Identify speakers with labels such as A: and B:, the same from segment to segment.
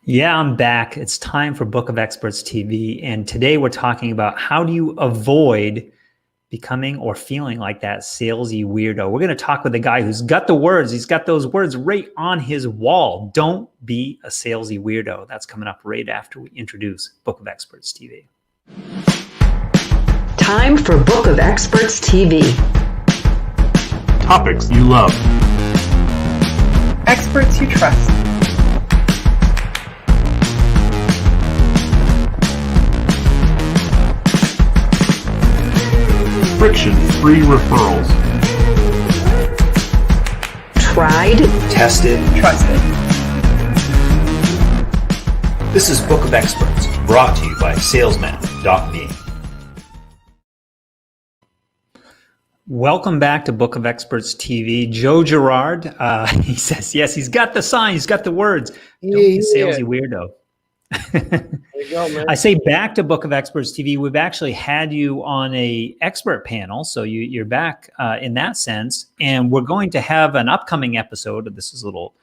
A: Yeah, I'm back. It's time for Book of Experts TV. And today we're talking about how do you avoid becoming or feeling like that salesy weirdo. We're going to talk with a guy who's got the words. He's got those words right on his wall. Don't be a salesy weirdo. That's coming up right after we introduce Book of Experts TV.
B: Time for Book of Experts TV.
C: Topics you love.
D: Experts you trust.
C: Friction-free referrals.
B: Tried,
A: Tested,
D: Trusted.
A: This is Book of Experts, brought to you by salesman.me. Welcome back to Book of Experts TV. Joe Girard, he says, yes, he's got the sign, he's got the words. Don't be a salesy weirdo.
D: There you go, man.
A: I say back to Book of Experts TV. We've actually had you on a expert panel, so you're back in that sense. And we're going to have an upcoming episode. This is a little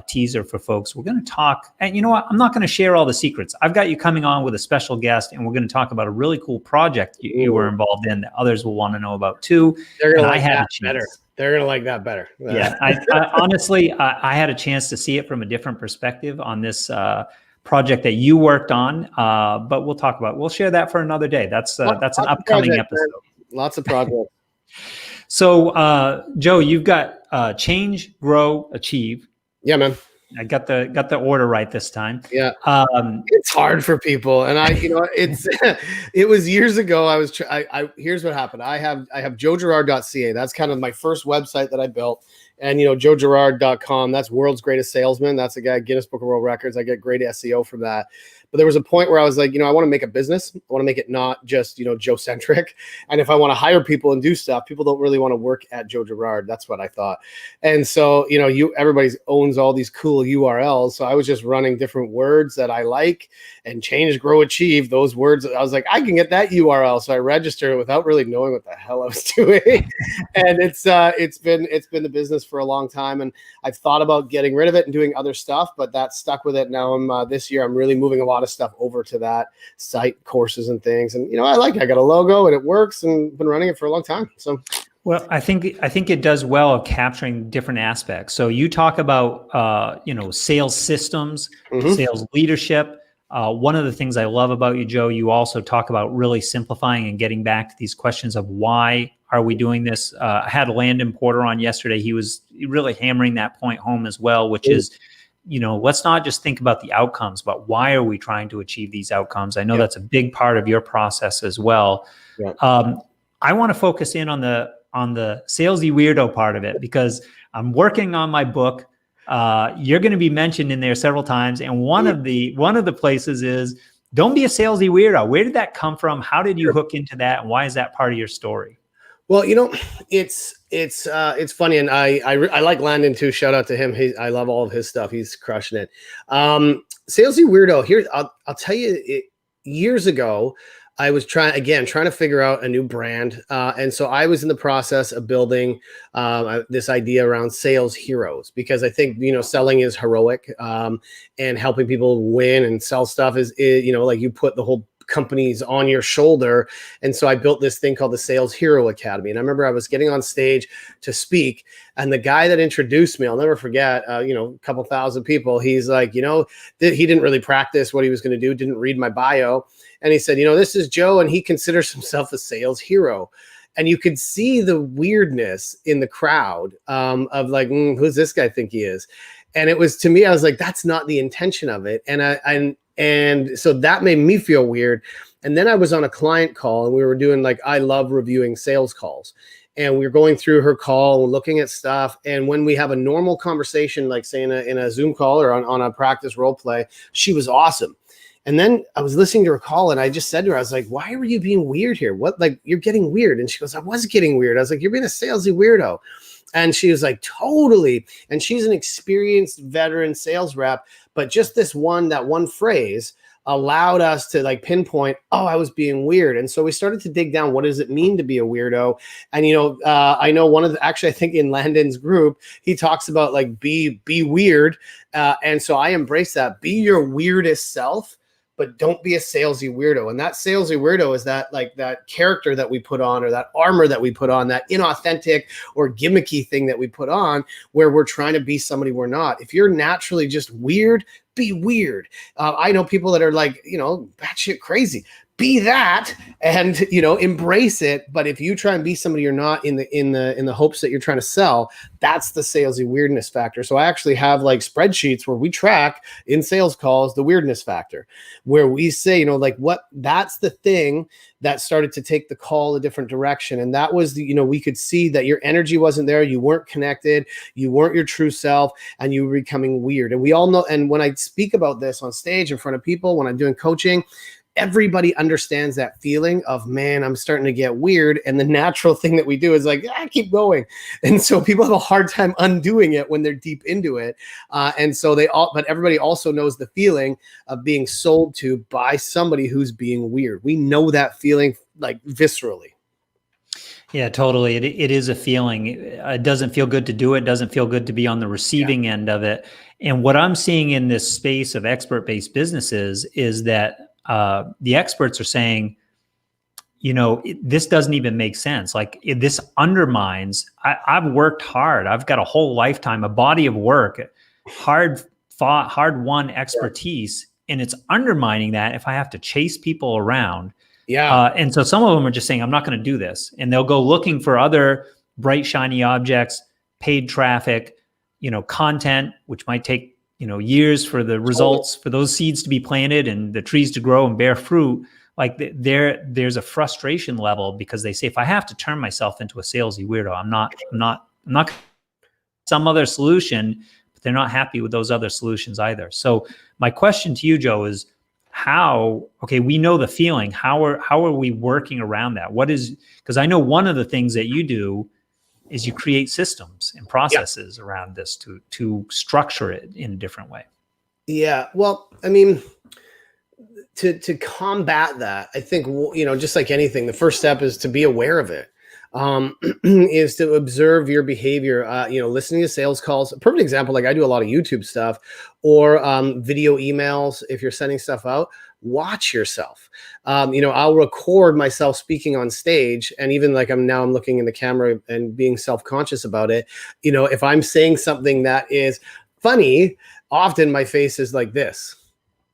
A: teaser for folks. We're going to talk, and you know what? I'm not going to share all the secrets. I've got you coming on with a special guest, and we're going to talk about a really cool project you were involved in that others will want to know about too.
E: They're gonna
A: And
E: like that better. They're gonna like that better.
A: Yeah, I honestly, I had a chance to see it from a different perspective on this project that you worked on, but we'll share that for another day. That's an upcoming episode.
E: Lots of projects.
A: So, Joe, you've got change, grow, achieve.
E: Yeah, man.
A: I got the order right this time.
E: Yeah. It's hard for people, and it's it was years ago. Here's what happened. I have joegirard.ca. That's kind of my first website that I built. And, joegirard.com, that's world's greatest salesman. That's a guy, Guinness Book of World Records. I get great SEO from that. But there was a point where I was like, I want to make a business. I want to make it not just, Joe-centric. And if I want to hire people and do stuff, people don't really want to work at Joe Girard. That's what I thought. And so, everybody owns all these cool URLs. So I was just running different words that I like, and change, grow, achieve, those words. I was like, I can get that URL. So I registered it without really knowing what the hell I was doing. And it's been the business for a long time. And I've thought about getting rid of it and doing other stuff, but that stuck with it. Now this year, I'm really moving a lot of stuff over to that site, courses and things. And, I got a logo and it works, and been running it for a long time. So.
A: Well, I think it does well of capturing different aspects. So you talk about, sales systems, sales leadership. One of the things I love about you, Joe, you also talk about really simplifying and getting back to these questions of why are we doing this? I had Landon Porter on yesterday. He was really hammering that point home as well, which is, let's not just think about the outcomes, but why are we trying to achieve these outcomes? I know that's a big part of your process as well. Yeah. I want to focus in on the salesy weirdo part of it, because I'm working on my book. You're going to be mentioned in there several times, and one of the places is don't be a salesy weirdo. Where did that come from? How did you hook into that, and why is that part of your story?
E: Well, it's funny, and I like Landon too. Shout out to him. I love all of his stuff. He's crushing it. Salesy weirdo. Here, I'll tell you. Years ago, I was trying to figure out a new brand. And so I was in the process of building this idea around sales heroes, because I think, selling is heroic, and helping people win and sell stuff is like you put the whole companies on your shoulder. And so I built this thing called the Sales Hero Academy. And I remember I was getting on stage to speak, and the guy that introduced me, I'll never forget, a couple thousand people, he's like, he didn't really practice what he was going to do, didn't read my bio. And he said, this is Joe, and he considers himself a sales hero. And you could see the weirdness in the crowd of like, who's this guy think he is? And it was, to me, I was like, that's not the intention of it. And so that made me feel weird. And then I was on a client call, and we were doing I love reviewing sales calls. And we were going through her call and looking at stuff. And when we have a normal conversation, like say in a Zoom call or on a practice role play, she was awesome. And then I was listening to her call, and I just said to her, I was like, why are you being weird here? What, you're getting weird. And she goes, I was getting weird. I was like, you're being a salesy weirdo. And she was like, totally. And she's an experienced veteran sales rep, but just that one phrase allowed us to like pinpoint, oh, I was being weird. And so we started to dig down, what does it mean to be a weirdo? And, I know actually, I think in Landon's group, he talks about like, be weird. And so I embrace that. Be your weirdest self, but don't be a salesy weirdo. And that salesy weirdo is that like that character that we put on, or that armor that we put on, that inauthentic or gimmicky thing that we put on, where we're trying to be somebody we're not. If you're naturally just weird, be weird. I know people that are like, batshit crazy. Be that and embrace it. But if you try and be somebody you're not in the hopes that you're trying to sell, that's the salesy weirdness factor. So I actually have like spreadsheets where we track in sales calls the weirdness factor, where we say, that's the thing that started to take the call a different direction. And that was we could see that your energy wasn't there, you weren't connected, you weren't your true self, and you were becoming weird. And we all know, and when I speak about this on stage in front of people, when I'm doing coaching, everybody understands that feeling of, man, I'm starting to get weird. And the natural thing that we do is like, keep going. And so people have a hard time undoing it when they're deep into it. And so but everybody also knows the feeling of being sold to by somebody who's being weird. We know that feeling like viscerally.
A: Yeah, totally. It is a feeling. It doesn't feel good to do it. Doesn't feel good to be on the receiving end of it. And what I'm seeing in this space of expert-based businesses is that the experts are saying, this doesn't even make sense. Like this undermines, I've worked hard. I've got a whole lifetime, a body of work, hard fought, hard won expertise. And it's undermining that if I have to chase people around.
E: Yeah.
A: And so some of them are just saying, I'm not going to do this. And they'll go looking for other bright, shiny objects, paid traffic, content, which might take years for the results, for those seeds to be planted and the trees to grow and bear fruit. Like there's a frustration level because they say, if I have to turn myself into a salesy weirdo, I'm not some other solution, but they're not happy with those other solutions either. So my question to you, Joe, is we know the feeling. How are we working around that? Because I know one of the things that you do is you create systems and processes around this to structure it in a different way. Yeah.
E: Well, I mean, to combat that, I think, just like anything, the first step is to be aware of it, is to observe your behavior, listening to sales calls. A perfect example, like I do a lot of YouTube stuff or video emails. If you're sending stuff out, watch yourself. I'll record myself speaking on stage, and even like I'm looking in the camera and being self-conscious about it. If I'm saying something that is funny, often my face is like this.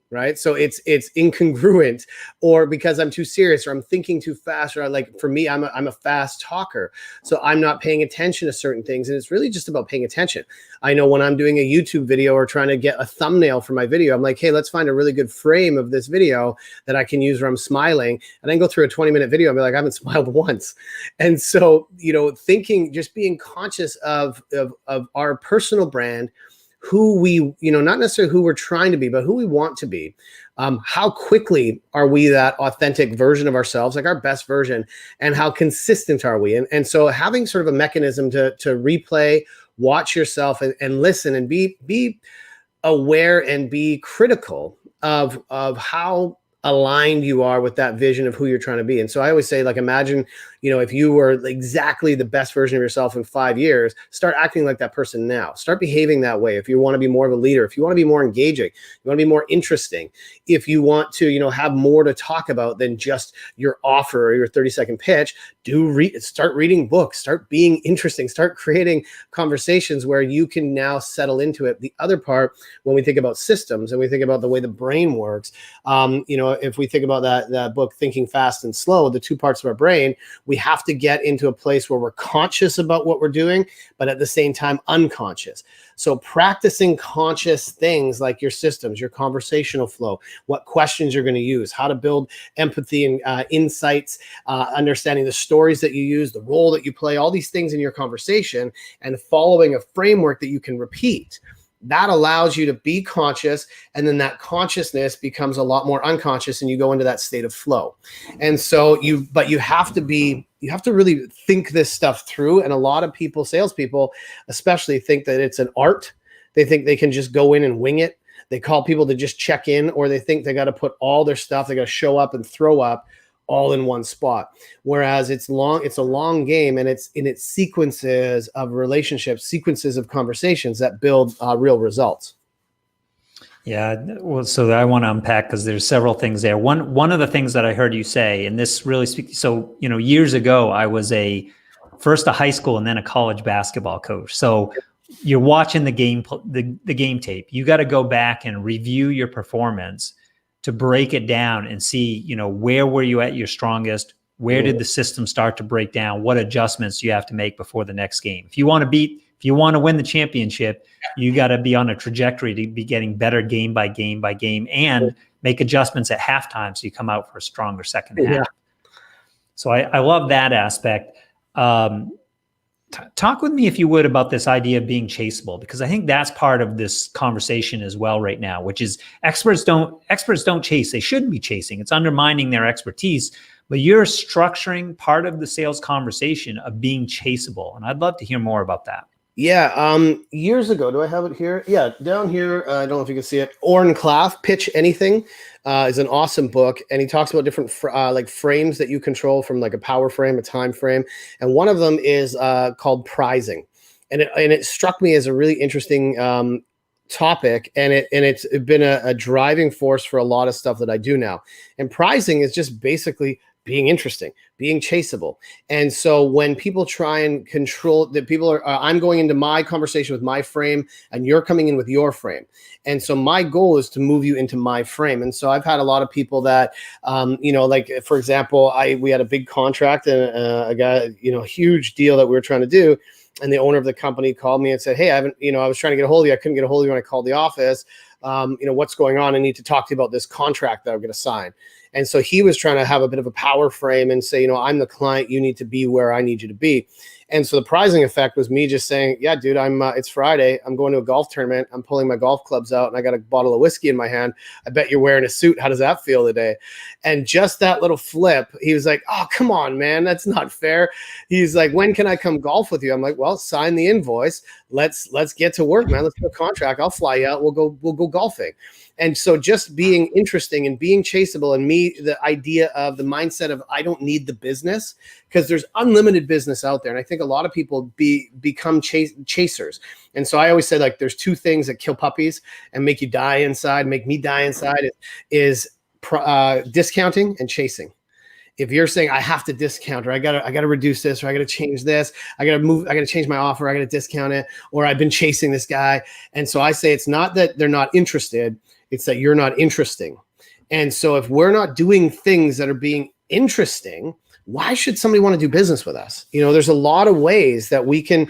E: Right. So it's incongruent, or because I'm too serious, or I'm thinking too fast, or for me, I'm a fast talker. So I'm not paying attention to certain things. And it's really just about paying attention. I know when I'm doing a YouTube video or trying to get a thumbnail for my video, I'm like, hey, let's find a really good frame of this video that I can use where I'm smiling. And then go through a 20-minute video and be like, I haven't smiled once. And so, just being conscious of our personal brand, who we, not necessarily who we're trying to be, but who we want to be. How quickly are we that authentic version of ourselves, like our best version, and how consistent are we? And so having sort of a mechanism to replay, watch yourself and listen and be aware and be critical of how aligned you are with that vision of who you're trying to be. And so I always say, imagine, if you were exactly the best version of yourself in 5 years, start acting like that person now. Start behaving that way. If you want to be more of a leader, if you want to be more engaging, you want to be more interesting, if you want to, have more to talk about than just your offer or your 30-second pitch, start reading books, start being interesting, start creating conversations where you can now settle into it. The other part, when we think about systems and we think about the way the brain works, if we think about that book, Thinking Fast and Slow, the two parts of our brain, we have to get into a place where we're conscious about what we're doing, but at the same time, unconscious. So practicing conscious things like your systems, your conversational flow, what questions you're going to use, how to build empathy and insights, understanding the stories that you use, the role that you play, all these things in your conversation, and following a framework that you can repeat. That allows you to be conscious, and then that consciousness becomes a lot more unconscious, and you go into that state of flow. And so you have to really think this stuff through. And a lot of people, salespeople especially, think that it's an art. They think they can just go in and wing it. They call people to just check in, or they think they got to put all their stuff, they got to show up and throw up all in one spot. Whereas it's a long game, and it's in its sequences of relationships, sequences of conversations that build real results.
A: Yeah, well, so I want to unpack because there's several things there. One of the things that I heard you say, and this really speaks. So years ago, I was first a high school and then a college basketball coach. So you're watching the game tape. You got to go back and review your performance to break it down and see, where were you at your strongest? Where did the system start to break down? What adjustments you have to make before the next game? If you want to win the championship, you got to be on a trajectory to be getting better game by game by game, and make adjustments at halftime so you come out for a stronger second half. So I love that aspect. Talk with me, if you would, about this idea of being chaseable, because I think that's part of this conversation as well right now, which is experts don't chase. They shouldn't be chasing. It's undermining their expertise. But you're structuring part of the sales conversation of being chaseable. And I'd love to hear more about that.
E: Yeah. Years ago, do I have it here? Yeah, down here. I don't know if you can see it. Oren Klaff, Pitch Anything, is an awesome book. And he talks about different like frames that you control, from like a power frame, a time frame. And one of them is called pricing. And it struck me as a really interesting topic. And it's been a driving force for a lot of stuff that I do now. And pricing is just basically being interesting, being chaseable. And so when people try and control that, people are, I'm going into my conversation with my frame and you're coming in with your frame. And so my goal is to move you into my frame. And so I've had a lot of people that, like, for example, we had a big contract and a guy, huge deal that we were trying to do. And the owner of the company called me and said, hey, I was trying to get a hold of you. I couldn't get a hold of you when I called the office. What's going on? I need to talk to you about this contract that I'm going to sign. And so he was trying to have a bit of a power frame and say, I'm the client. You need to be where I need you to be. And so the pricing effect was me just saying, yeah, dude, it's Friday. I'm going to a golf tournament. I'm pulling my golf clubs out and I got a bottle of whiskey in my hand. I bet you're wearing a suit. How does that feel today? And just that little flip, he was like, oh, come on, man. That's not fair. He's like, when can I come golf with you? I'm like, well, sign the invoice. Let's get to work, man. Let's do a contract. I'll fly you out. We'll go golfing. And so just being interesting and being chaseable, and the idea of the mindset of I don't need the business, because there's unlimited business out there. And I think a lot of people become chasers. And so I always say, like, there's two things that kill puppies and make you die inside, make me die inside, is discounting and chasing. If you're saying I have to discount, or I gotta reduce this, or I gotta change this, I gotta change my offer, I gotta discount it, or I've been chasing this guy. And so I say it's not that they're not interested, it's that you're not interesting. And so if we're not doing things that are being interesting, why should somebody want to do business with us? There's a lot of ways that we can,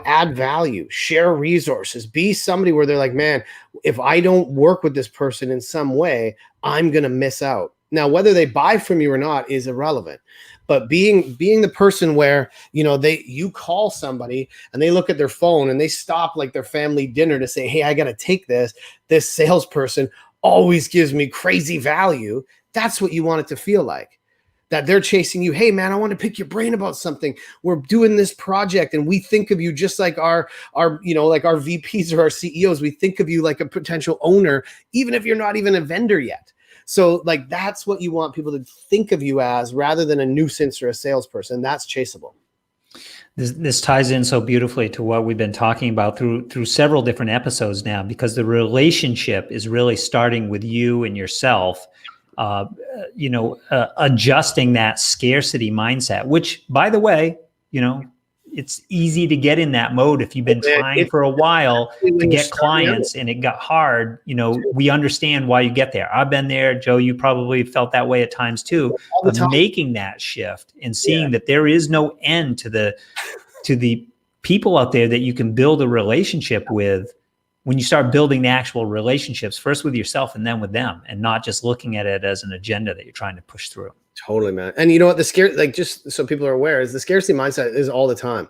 E: add value, share resources, be somebody where they're like, man, if I don't work with this person in some way, I'm going to miss out. Now, whether they buy from you or not is irrelevant. But being the person where, you call somebody and they look at their phone and they stop like their family dinner to say, hey, I got to take this. This salesperson always gives me crazy value. That's what you want it to feel like. That they're chasing you. Hey, man, I want to pick your brain about something. We're doing this project and we think of you just like our like our VPs or our CEOs. We think of you like a potential owner, even if you're not even a vendor yet. So like, that's what you want people to think of you as, rather than a nuisance or a salesperson. That's chaseable.
A: This ties in so beautifully to what we've been talking about through several different episodes now, because the relationship is really starting with you and yourself, adjusting that scarcity mindset, which, by the way, it's easy to get in that mode if you've been trying for a while to get clients and it got hard. We understand why you get there. I've been there. Joe, you probably felt that way at times too, of making that shift and seeing that there is no end to the people out there that you can build a relationship with when you start building the actual relationships, first with yourself and then with them, and not just looking at it as an agenda that you're trying to push through.
E: Totally, man. And you know what, just so people are aware, is the scarcity mindset is all the time,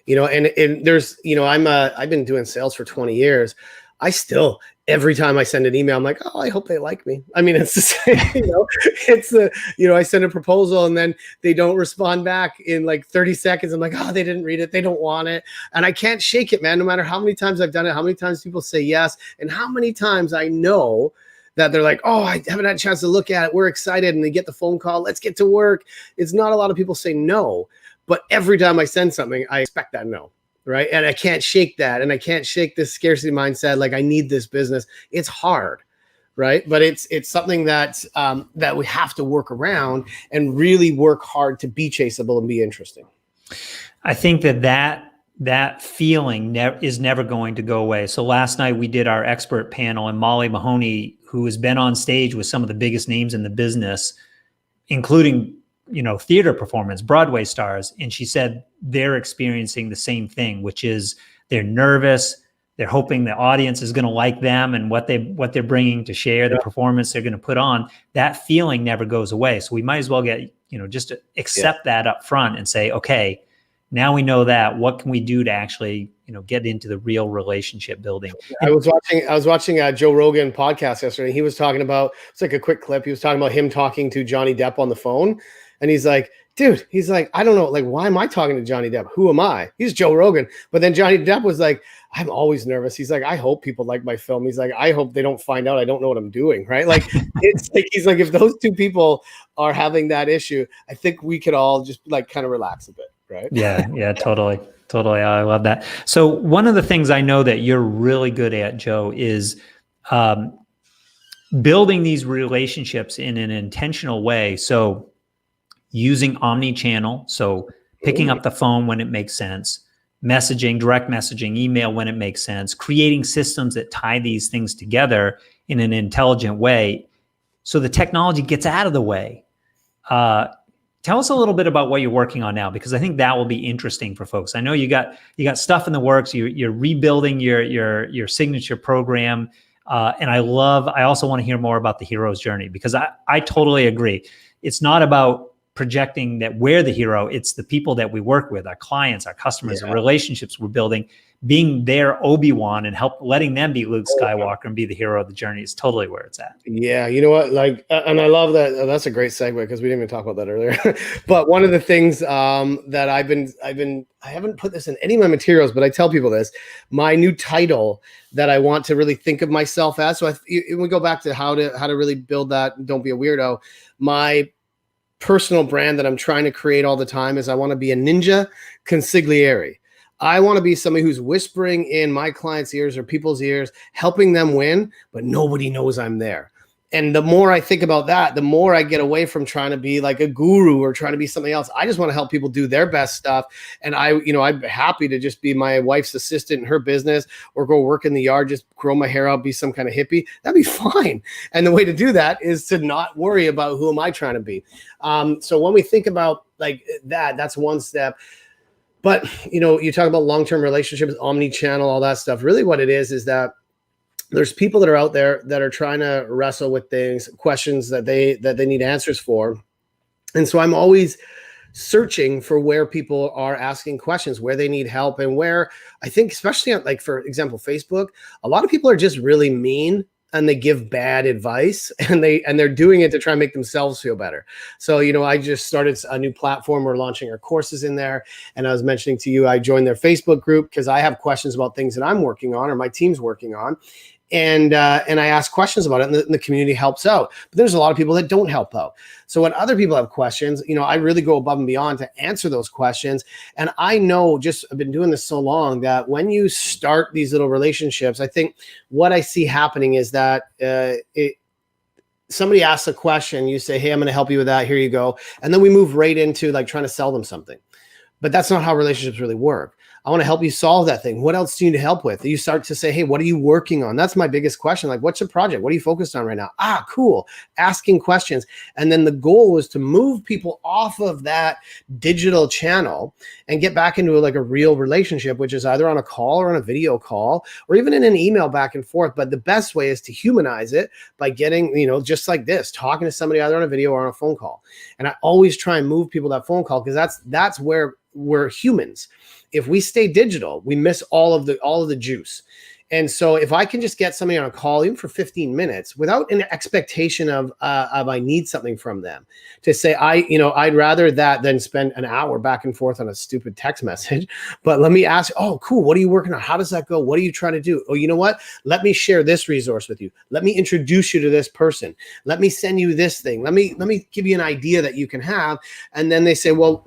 E: and there's, I've been doing sales for 20 years. I still every time I send an email, I'm like, oh, I hope they like me. I mean, it's the same, it's the, I send a proposal and then they don't respond back in like 30 seconds. I'm like, oh, they didn't read it. They don't want it. And I can't shake it, man. No matter how many times I've done it, how many times people say yes, and how many times I know that they're like, oh, I haven't had a chance to look at it. We're excited. And they get the phone call. Let's get to work. It's not a lot of people say no, but every time I send something, I expect that no. Right. And I can't shake that. And I can't shake this scarcity mindset. Like, I need this business. It's hard. Right. But it's something that that we have to work around and really work hard to be chaseable and be interesting.
A: I think that feeling is never going to go away. So last night we did our expert panel, and Molly Mahoney, who has been on stage with some of the biggest names in the business, including theater performance, Broadway stars. And she said they're experiencing the same thing, which is they're nervous. They're hoping the audience is going to like them and what they're bringing to share, the performance they're going to put on. That feeling never goes away. So we might as well get, just to accept that up front and say, okay, now we know that. What can we do to actually, get into the real relationship building?
E: I was watching a Joe Rogan podcast yesterday. He was talking about, it's like a quick clip. He was talking about him talking to Johnny Depp on the phone. And he's like, dude, I don't know, like, why am I talking to Johnny Depp? Who am I? He's Joe Rogan. But then Johnny Depp was like, I'm always nervous. He's like, I hope people like my film. He's like, I hope they don't find out I don't know what I'm doing. Right. Like, it's like, he's like, if those two people are having that issue, I think we could all just like kind of relax a bit. Right.
A: Yeah, totally. I love that. So one of the things I know that you're really good at, Joe, is building these relationships in an intentional way. So using omni-channel, so picking up the phone when it makes sense, messaging, direct messaging, email when it makes sense, creating systems that tie these things together in an intelligent way so the technology gets out of the way. Tell us a little bit about what you're working on now, because I think that will be interesting for folks. I know you got stuff in the works. You're rebuilding your signature program. And I also want to hear more about the hero's journey, because I totally agree. It's not about projecting that we're the hero. It's the people that we work with, our clients, our customers, the relationships we're building, being their Obi-Wan and letting them be Luke Skywalker and be the hero of the journey is totally where it's at.
E: Yeah. You know what? Like, and I love that. That's a great segue, because we didn't even talk about that earlier. But one of the things that I haven't put this in any of my materials, but I tell people this, my new title that I want to really think of myself as. So we go back to how to really build that. Don't be a weirdo. My personal brand that I'm trying to create all the time is I want to be a ninja consigliere. I want to be somebody who's whispering in my clients' ears or people's ears, helping them win, but nobody knows I'm there. And the more I think about that, the more I get away from trying to be like a guru or trying to be something else. I just want to help people do their best stuff. And I'm happy to just be my wife's assistant in her business, or go work in the yard, just grow my hair out, be some kind of hippie. That'd be fine. And the way to do that is to not worry about who am I trying to be. So when we think about like that's one step. But, you talk about long-term relationships, omni-channel, all that stuff. Really what it is that there's people that are out there that are trying to wrestle with things, questions that they need answers for. And so I'm always searching for where people are asking questions, where they need help, and where I think, especially on, like, for example, Facebook, a lot of people are just really mean and they give bad advice, and they're doing it to try and make themselves feel better. So, I just started a new platform. We're launching our courses in there. And I was mentioning to you, I joined their Facebook group because I have questions about things that I'm working on or my team's working on. And I ask questions about it, and the community helps out. But there's a lot of people that don't help out. So when other people have questions, I really go above and beyond to answer those questions. And I know, I've been doing this so long, that when you start these little relationships, I think what I see happening is that somebody asks a question, you say, hey, I'm going to help you with that. Here you go. And then we move right into like trying to sell them something. But that's not how relationships really work. I want to help you solve that thing. What else do you need help with? You start to say, hey, what are you working on? That's my biggest question. Like, what's your project? What are you focused on right now? Cool. Asking questions. And then the goal was to move people off of that digital channel and get back into a real relationship, which is either on a call or on a video call, or even in an email back and forth. But the best way is to humanize it by getting, just like this, talking to somebody either on a video or on a phone call. And I always try and move people to that phone call, because that's where we're humans. If we stay digital, we miss all of the juice. And so if I can just get somebody on a call, even for 15 minutes, without an expectation of I need something from them, to say, I'd rather that than spend an hour back and forth on a stupid text message. But let me ask, oh, cool. What are you working on? How does that go? What are you trying to do? Oh, you know what? Let me share this resource with you. Let me introduce you to this person. Let me send you this thing. Let me give you an idea that you can have. And then they say, well,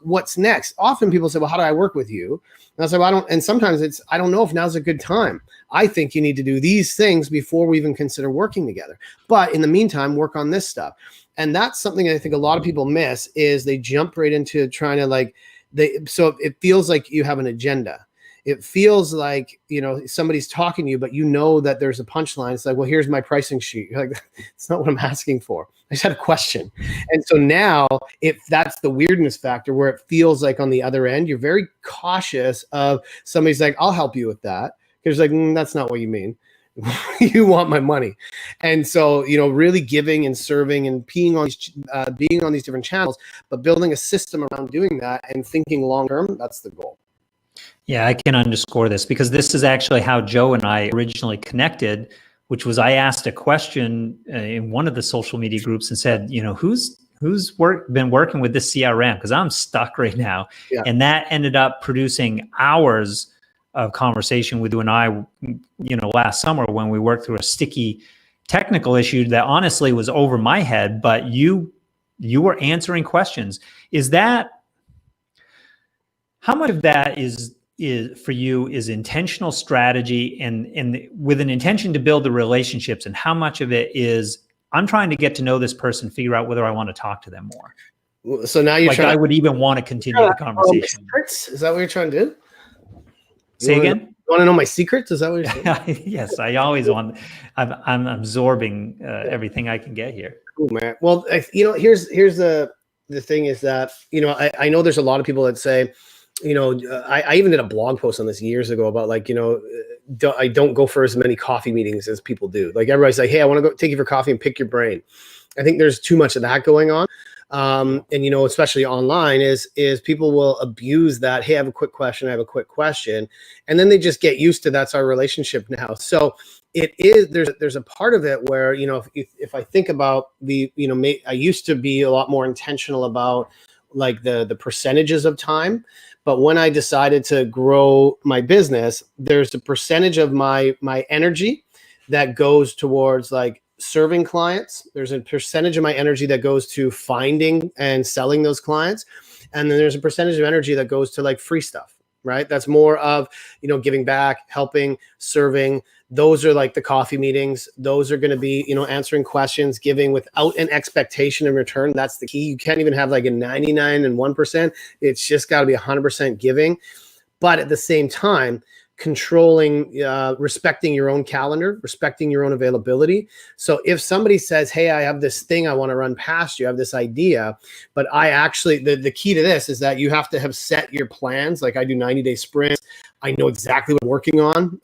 E: what's next? Often people say, well, how do I work with you? And I say, well, and sometimes I don't know if now's a good time. I think you need to do these things before we even consider working together. But in the meantime, work on this stuff. And that's something I think a lot of people miss, is they jump right into trying to so it feels like you have an agenda. It feels like, somebody's talking to you, but that there's a punchline. It's like, well, here's my pricing sheet. You're like, it's not what I'm asking for. I just had a question. And so now, if that's the weirdness factor, where it feels like on the other end, you're very cautious of somebody's like, I'll help you with that. Because like, that's not what you mean. You want my money. And so, really giving and serving and being on these different channels, but building a system around doing that and thinking long-term, that's the goal.
A: Yeah, I can underscore this, because this is actually how Joe and I originally connected, which was I asked a question in one of the social media groups and said, who's been working with this CRM? Because I'm stuck right now. Yeah. And that ended up producing hours of conversation with you and I, last summer, when we worked through a sticky technical issue that honestly was over my head, but you were answering questions. How much of that is for you is intentional strategy and with an intention to build the relationships, and how much of it is I'm trying to get to know this person, figure out whether I want to talk to them more?
E: So now you're
A: I would even want to continue the conversation.
E: Is that what you're trying to do?
A: Say again?
E: You want to know my secrets? Is that what you're saying?
A: Yes, I always want. I'm absorbing everything I can get here.
E: Cool, man. Well, here's the thing is that I know there's a lot of people that say, I even did a blog post on this years ago about I don't go for as many coffee meetings as people do. Like everybody's like, hey, I want to go take you for coffee and pick your brain. I think there's too much of that going on. And especially online is people will abuse that. Hey, I have a quick question. And then they just get used to that's our relationship now. So it is, there's a part of it where, if I think about I used to be a lot more intentional about like the percentages of time. But when I decided to grow my business, there's a percentage of my energy that goes towards like serving clients. There's a percentage of my energy that goes to finding and selling those clients. And then there's a percentage of energy that goes to like free stuff, right? That's more of, giving back, helping, serving. Those are like the coffee meetings. Those are going to be, answering questions, giving without an expectation in return. That's the key. You can't even have like a 99 and 1%. It's just got to be 100% giving. But at the same time, controlling, respecting your own calendar, respecting your own availability. So if somebody says, hey, I have this thing I want to run past you, I have this idea, but I actually, the key to this is that you have to have set your plans. Like I do 90-day sprints. I know exactly what I'm working on.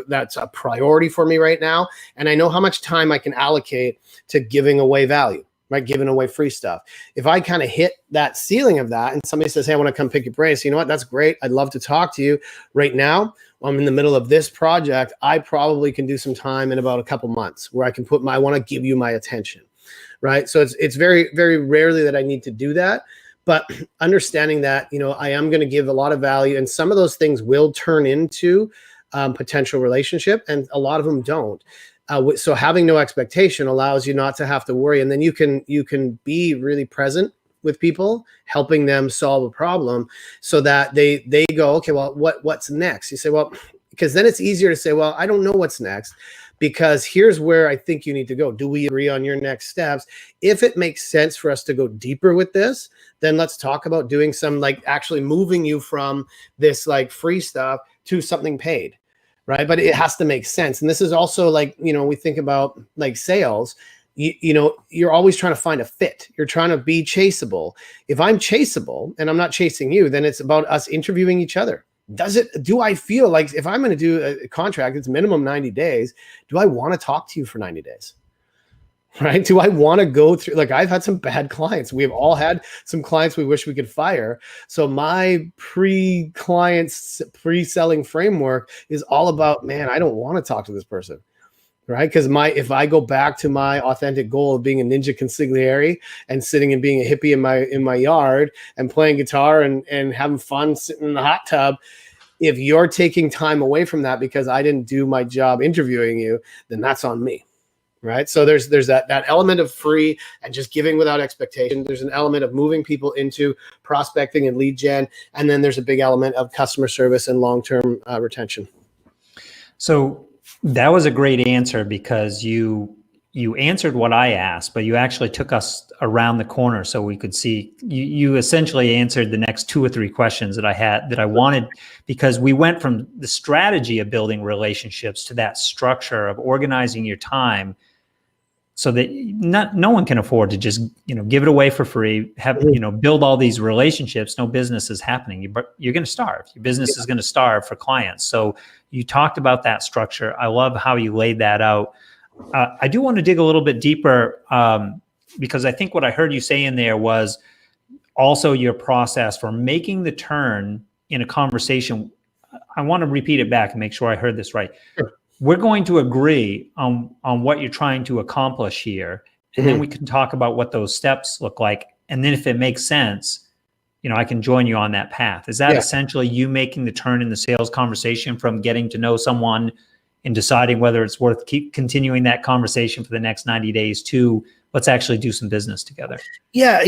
E: That's a priority for me right now. And I know how much time I can allocate to giving away value. Right, giving away free stuff. If I kind of hit that ceiling of that and somebody says, hey, I want to come pick your brain. So you know what, that's great. I'd love to talk to you. Right now, I'm in the middle of this project. I probably can do some time in about a couple months where I can I want to give you my attention. Right. So it's very, very rarely that I need to do that. But understanding that, I am going to give a lot of value, and some of those things will turn into potential relationship, and a lot of them don't. So having no expectation allows you not to have to worry. And then you can be really present with people, helping them solve a problem so that they go, okay, well, what's next? You say, well, because then it's easier to say, well, I don't know what's next, because here's where I think you need to go. Do we agree on your next steps? If it makes sense for us to go deeper with this, then let's talk about doing some, like actually moving you from this like free stuff to something paid. Right. But it has to make sense. And this is also like, we think about like sales, you're always trying to find a fit. You're trying to be chaseable. If I'm chaseable and I'm not chasing you, then it's about us interviewing each other. Do I feel like if I'm going to do a contract, it's minimum 90 days. Do I want to talk to you for 90 days? right? Do I want to go through, like, I've had some bad clients. We've all had some clients we wish we could fire. So my pre-clients, pre-selling framework is all about, man, I don't want to talk to this person, right? Because if I go back to my authentic goal of being a ninja consigliere and sitting and being a hippie in my yard and playing guitar and having fun sitting in the hot tub, if you're taking time away from that because I didn't do my job interviewing you, then that's on me. Right. So there's that element of free and just giving without expectation. There's an element of moving people into prospecting and lead gen. And then there's a big element of customer service and long-term retention.
A: So that was a great answer because you answered what I asked, but you actually took us around the corner so we could see. You essentially answered the next 2 or 3 questions that I wanted, because we went from the strategy of building relationships to that structure of organizing your time so that no one can afford to just, give it away for free, build all these relationships. No business is happening. You're going to starve. Your business is going to starve for clients. So you talked about that structure. I love how you laid that out. I do want to dig a little bit deeper because I think what I heard you say in there was also your process for making the turn in a conversation. I want to repeat it back and make sure I heard this right. Sure. We're going to agree on what you're trying to accomplish here, and then we can talk about what those steps look like. And then if it makes sense, I can join you on that path. Is that essentially you making the turn in the sales conversation from getting to know someone and deciding whether it's worth continuing that conversation for the next 90 days to let's actually do some business together?
E: Yeah,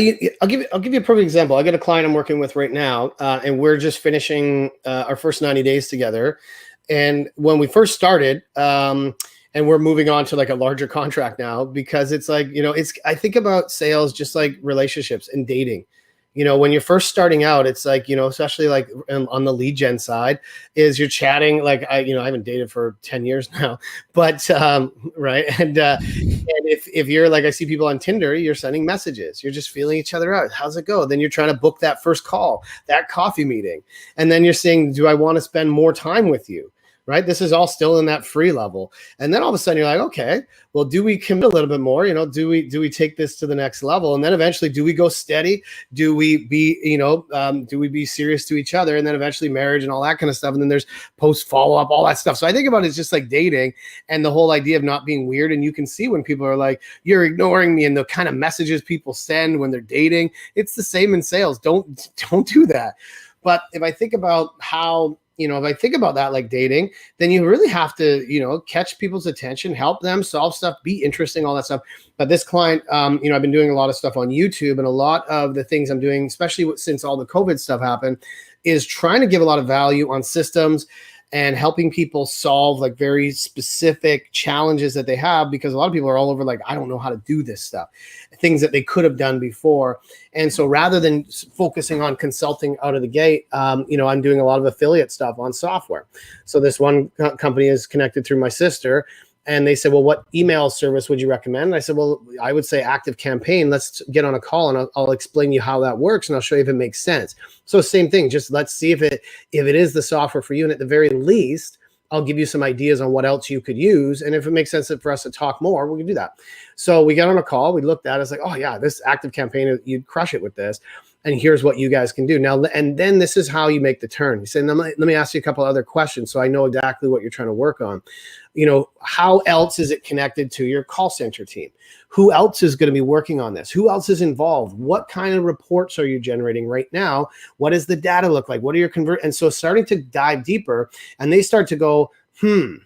E: I'll give you a perfect example. I got a client I'm working with right now, and we're just finishing our first 90 days together. And when we first started, and we're moving on to like a larger contract now, because it's like, I think about sales just like relationships and dating. When you're first starting out, it's like, especially like on the lead gen side, is you're chatting. Like I haven't dated for 10 years now, but right. And if you're like, I see people on Tinder, you're sending messages, you're just feeling each other out. How's it go? Then you're trying to book that first call, that coffee meeting. And then you're saying, do I want to spend more time with you? Right? This is all still in that free level. And then all of a sudden you're like, okay, well, do we commit a little bit more? Do we take this to the next level? And then eventually, do we go steady? Do we be serious to each other? And then eventually marriage and all that kind of stuff. And then there's post follow-up, all that stuff. So I think about it as just like dating and the whole idea of not being weird. And you can see when people are like, you're ignoring me, and the kind of messages people send when they're dating, it's the same in sales. Don't do that. But if I think about how, if I think about that like dating, then you really have to, catch people's attention, help them solve stuff, be interesting, all that stuff. But this client, I've been doing a lot of stuff on YouTube, and a lot of the things I'm doing, especially since all the COVID stuff happened, is trying to give a lot of value on systems and helping people solve like very specific challenges that they have, because a lot of people are all over like, I don't know how to do this stuff, things that they could have done before. And so rather than focusing on consulting out of the gate, I'm doing a lot of affiliate stuff on software. So this one company is connected through my sister, and they said, well, what email service would you recommend? And I said, well, I would say ActiveCampaign. Let's get on a call and I'll explain you how that works, and I'll show you if it makes sense. So same thing, just let's see if it is the software for you. And at the very least, I'll give you some ideas on what else you could use. And if it makes sense for us to talk more, we can do that. So we got on a call, we looked at it, it's like, oh yeah, this ActiveCampaign, you'd crush it with this. And here's what you guys can do now. And then this is how you make the turn. You say, let me ask you a couple other questions so I know exactly what you're trying to work on. How else is it connected to your call center team? Who else is going to be working on this? Who else is involved? What kind of reports are you generating right now? What does the data look like? What are your And so starting to dive deeper, and they start to go, and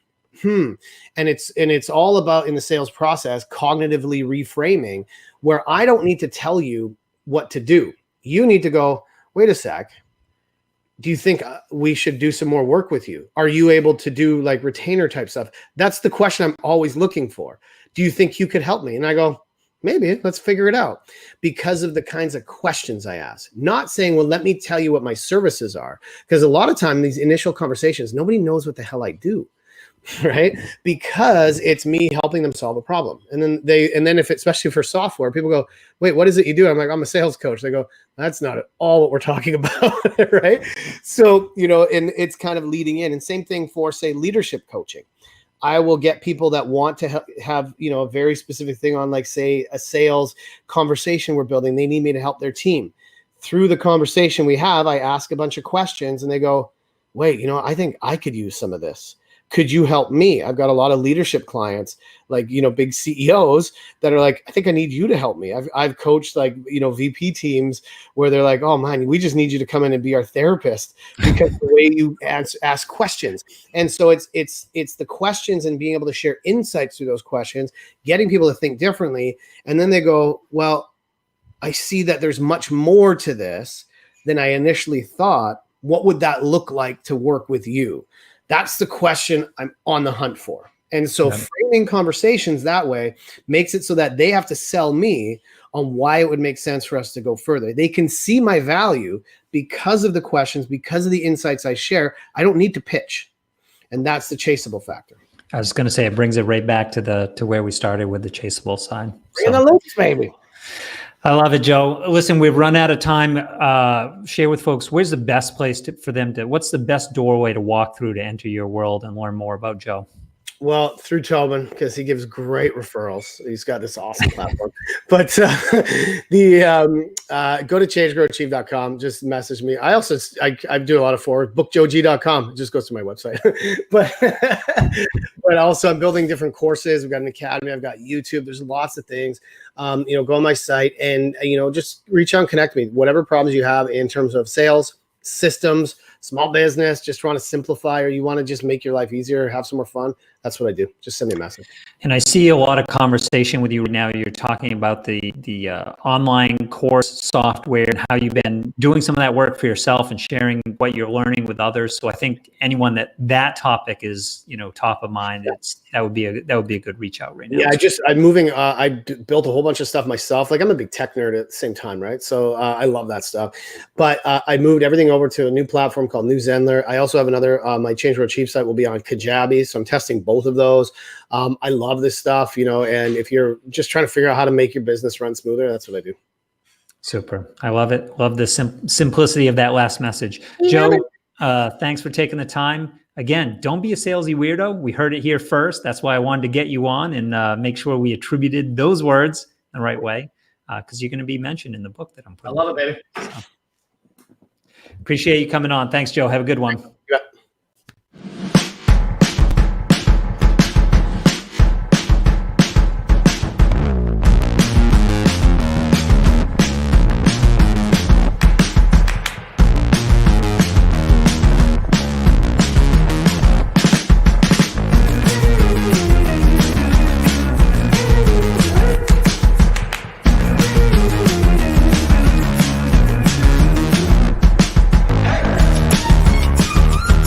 E: it's all about, in the sales process, cognitively reframing, where I don't need to tell you what to do. You need to go, wait a sec. Do you think we should do some more work with you? Are you able to do like retainer type stuff? That's the question I'm always looking for. Do you think you could help me? And I go, maybe, let's figure it out, because of the kinds of questions I ask. Not saying, well, let me tell you what my services are. Because a lot of time, these initial conversations, nobody knows what the hell I do. Right? Because it's me helping them solve a problem. And then if, especially for software, people go, wait, what is it you do? I'm like, I'm a sales coach. They go, that's not at all what we're talking about. Right? So, and it's kind of leading in. And same thing for, say, leadership coaching. I will get people that want to have, you know, a very specific thing on, like, say, a sales conversation we're building. They need me to help their team. Through the conversation we have, I ask a bunch of questions and they go, wait, you know, I think I could use some of this. Could you help me? I've got a lot of leadership clients, like, you know, big CEOs that are like, I think I need you to help me. I've coached, like, you know, VP teams where they're like, oh man, we just need you to come in and be our therapist because the way you ask questions. And so it's the questions and being able to share insights through those questions, getting people to think differently. And then they go, well, I see that there's much more to this than I initially thought. What would that look like to work with you? That's the question I'm on the hunt for. And so framing conversations that way makes it so that they have to sell me on why it would make sense for us to go further. They can see my value because of the questions, because of the insights I share. I don't need to pitch. And that's the chaseable factor.
A: I was going to say, it brings it right back to where we started with the chaseable side.
E: Bring the links, baby.
A: I love it, Joe. Listen, we've run out of time. Share with folks, where's the best place for them to, what's the best doorway to walk through to enter your world and learn more about Joe?
E: Well, through Tobin, because he gives great referrals. He's got this awesome platform. But go to changegrowachieve.com. Just message me. I also I do a lot of forward. Bookjoeg.com. It just goes to my website. but also I'm building different courses. We've got an academy. I've got YouTube. There's lots of things. You know, go on my site and, you know, just reach out and connect with me. Whatever problems you have in terms of sales, systems, small business, just want to simplify, or you want to just make your life easier, have some more fun. That's what I do. Just send me a message.
A: And I see a lot of conversation with you right now. You're talking about the online course software and how you've been doing some of that work for yourself and sharing what you're learning with others. So I think anyone that topic is, you know, top of mind, that would be a good reach out right now.
E: Yeah, I built a whole bunch of stuff myself. Like, I'm a big tech nerd at the same time, right? So I love that stuff. But I moved everything over to a new platform called New Zenler. I also have another, my Change Road Chief site will be on Kajabi. So I'm testing both of those. I love this stuff, you know, and if you're just trying to figure out how to make your business run smoother, that's what I do.
A: Super. I love it. Love the simplicity of that last message. Joe, thanks for taking the time. Again, don't be a salesy weirdo. We heard it here first. That's why I wanted to get you on and make sure we attributed those words the right way, because you're going to be mentioned in the book that I'm putting.
E: I love it, baby.
A: So, appreciate you coming on. Thanks, Joe. Have a good one.
E: Yeah.